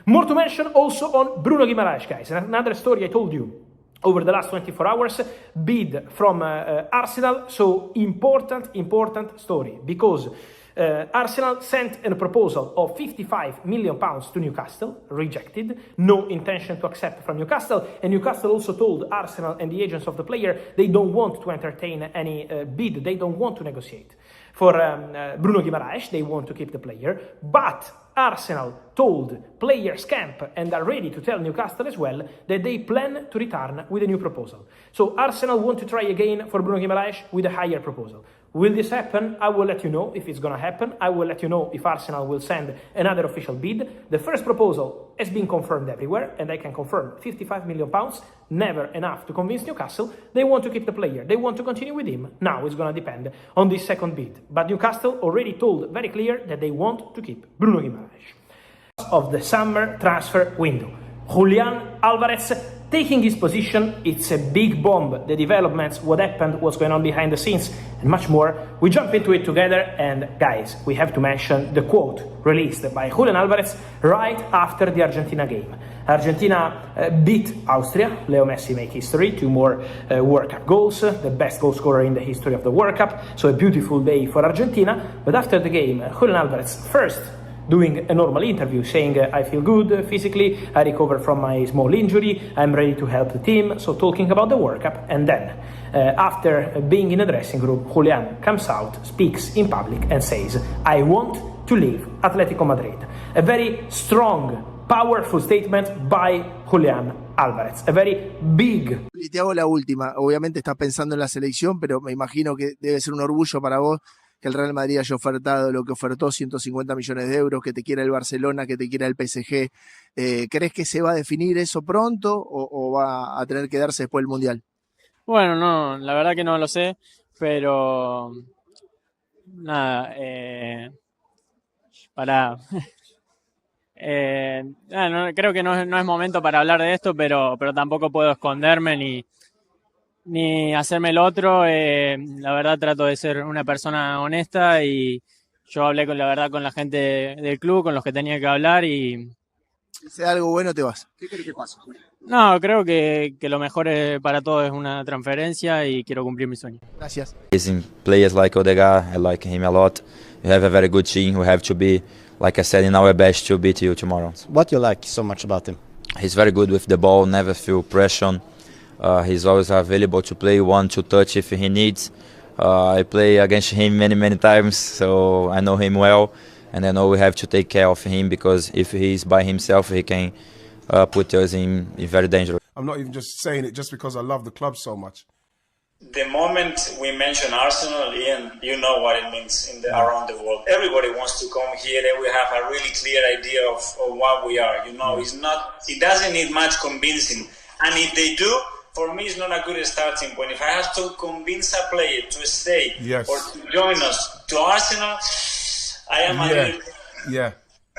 More to mention also on Bruno Guimarães, guys. Another story I told you over the last 24 hours, bid from Arsenal. So important story, because Arsenal sent a proposal of £55 million to Newcastle, rejected, no intention to accept from Newcastle, and Newcastle also told Arsenal and the agents of the player they don't want to entertain any bid, they don't want to negotiate. For Bruno Guimarães, they want to keep the player, but Arsenal told players camp and are ready to tell Newcastle as well that they plan to return with a new proposal. So Arsenal want to try again for Bruno Guimarães with a higher proposal. Will this happen? I will let you know if it's going to happen. I will let you know if Arsenal will send another official bid. The first proposal has been confirmed everywhere, and I can confirm £55 million, never enough to convince Newcastle. They want to keep the player. They want to continue with him. Now it's going to depend on this second bid. But Newcastle already told very clear that they want to keep Bruno Guimarães. Of the summer transfer window, Julián Álvarez taking his position. It's a big bomb. The developments, what happened, what's going on behind the scenes, and much more. We jump into it together, and guys, we have to mention the quote released by Julián Álvarez right after the Argentina game. Argentina beat Austria. Leo Messi make history, 2 more World Cup goals, the best goal scorer in the history of the World Cup. So a beautiful day for Argentina. But after the game, Julián Álvarez first doing a normal interview, saying I feel good physically, I recovered from my small injury, I'm ready to help the team, so talking about the World Cup. And then, after being in a dressing room, Julián comes out, speaks in public and says, I want to leave Atletico Madrid. A very strong, powerful statement by Julián Álvarez, a very big. Y te hago la última, obviamente estás pensando en la selección, pero me imagino que debe ser un orgullo para vos que el Real Madrid haya ofertado lo que ofertó, 150 millones de euros, que te quiera el Barcelona, que te quiera el PSG. ¿Crees que se va a definir eso pronto o va a tener que darse después del Mundial? Bueno, no, la verdad que no lo sé, pero nada, creo que no es momento para hablar de esto, pero tampoco puedo esconderme ni hacerme el otro. La verdad trato de ser una persona honesta y yo hablé con la gente del club, con los que tenía que hablar y... Si sea algo bueno te vas. ¿Qué crees que pasa? No, creo que lo mejor para todos es una transferencia y quiero cumplir mi sueño. Gracias. Players like Odegaard, I like him a lot. We have a very good team. We have to be, like I said, in our best to beat you tomorrow. What you like so much about him? He's very good with the ball, never feel pressure. He's always available to play 1-2 touch if he needs. I play against him many times, so I know him well, and I know we have to take care of him because if he's by himself, he can put us in very dangerous. I'm not even just saying it just because I love the club so much. The moment we mention Arsenal, Ian, you know what it means around the world. Everybody wants to come here and we have a really clear idea of what we are. You know, it doesn't need much convincing, and if they do, for me, it's not a good starting point. If I have to convince a player to stay or to join us to Arsenal, I am a little... Yeah.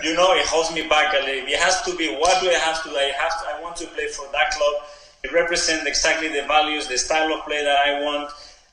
You know, it holds me back a little. It has to be, what do I have to do? I want to play for that club. It represents exactly the values, the style of play that I want.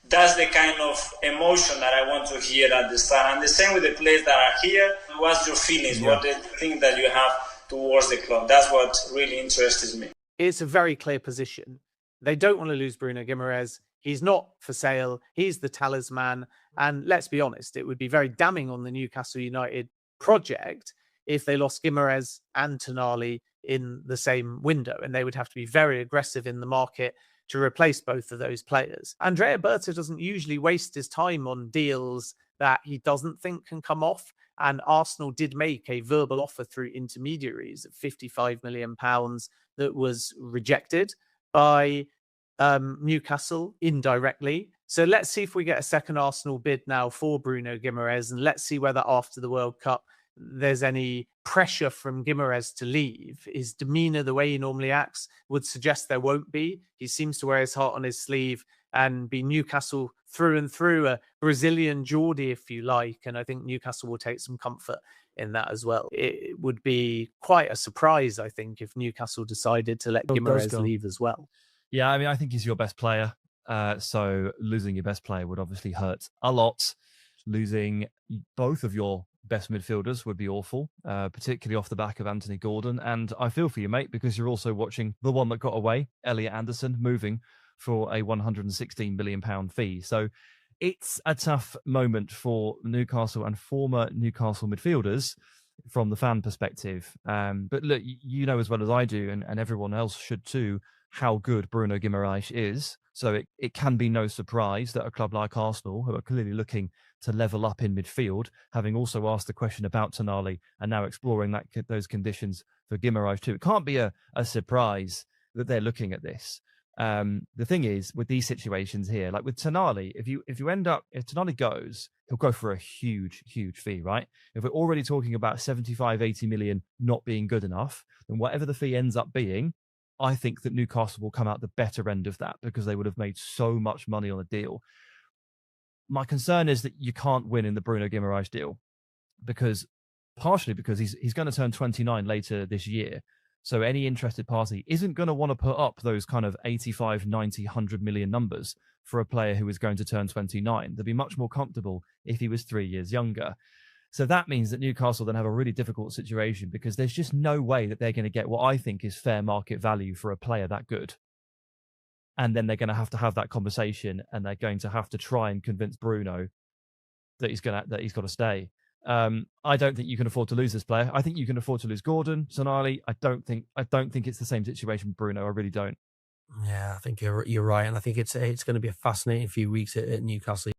That's the kind of emotion that I want to hear at the start. And the same with the players that are here. What's your feelings? What the thing that you have towards the club? That's what really interests me. It's a very clear position. They don't want to lose Bruno Guimarães. He's not for sale. He's the talisman. And let's be honest, it would be very damning on the Newcastle United project if they lost Guimarães and Tonali in the same window. And they would have to be very aggressive in the market to replace both of those players. Andrea Berta doesn't usually waste his time on deals that he doesn't think can come off. And Arsenal did make a verbal offer through intermediaries of £55 million that was rejected by Newcastle indirectly. So let's see if we get a second Arsenal bid now for Bruno Guimarães, and let's see whether after the World Cup there's any pressure from Guimarães to leave. His demeanour, the way he normally acts, would suggest there won't be. He seems to wear his heart on his sleeve and be Newcastle through and through, a Brazilian Geordie, if you like. And I think Newcastle will take some comfort in that as well. It would be quite a surprise, I think, if Newcastle decided to let Guimarães leave as well. Yeah, I mean, I think he's your best player. So losing your best player would obviously hurt a lot. Losing both of your best midfielders would be awful, particularly off the back of Anthony Gordon. And I feel for you, mate, because you're also watching the one that got away, Elliot Anderson, moving for a £116 million fee. So it's a tough moment for Newcastle and former Newcastle midfielders from the fan perspective. But look, you know as well as I do, and everyone else should too, how good Bruno Guimarães is. So it can be no surprise that a club like Arsenal, who are clearly looking to level up in midfield, having also asked the question about Tonali and now exploring those conditions for Guimarães too. It can't be a surprise that they're looking at this. The thing is, with these situations here, like with Tonali, if Tonali goes, he'll go for a huge fee, right? If we're already talking about 75, 80 million not being good enough, then whatever the fee ends up being, I think that Newcastle will come out the better end of that because they would have made so much money on a deal. My concern is that you can't win in the Bruno Guimarães deal partially because he's going to turn 29 later this year. So any interested party isn't going to want to put up those kind of 85, 90, 100 million numbers for a player who is going to turn 29. They'd be much more comfortable if he was 3 years younger. So that means that Newcastle then have a really difficult situation because there's just no way that they're going to get what I think is fair market value for a player that good. And then they're going to have that conversation, and they're going to have to try and convince Bruno that he's got to stay. I don't think you can afford to lose this player. I think you can afford to lose Gordon, Tonali. I don't think it's the same situation with Bruno. I really don't. Yeah, I think you're right, and I think it's going to be a fascinating few weeks at Newcastle.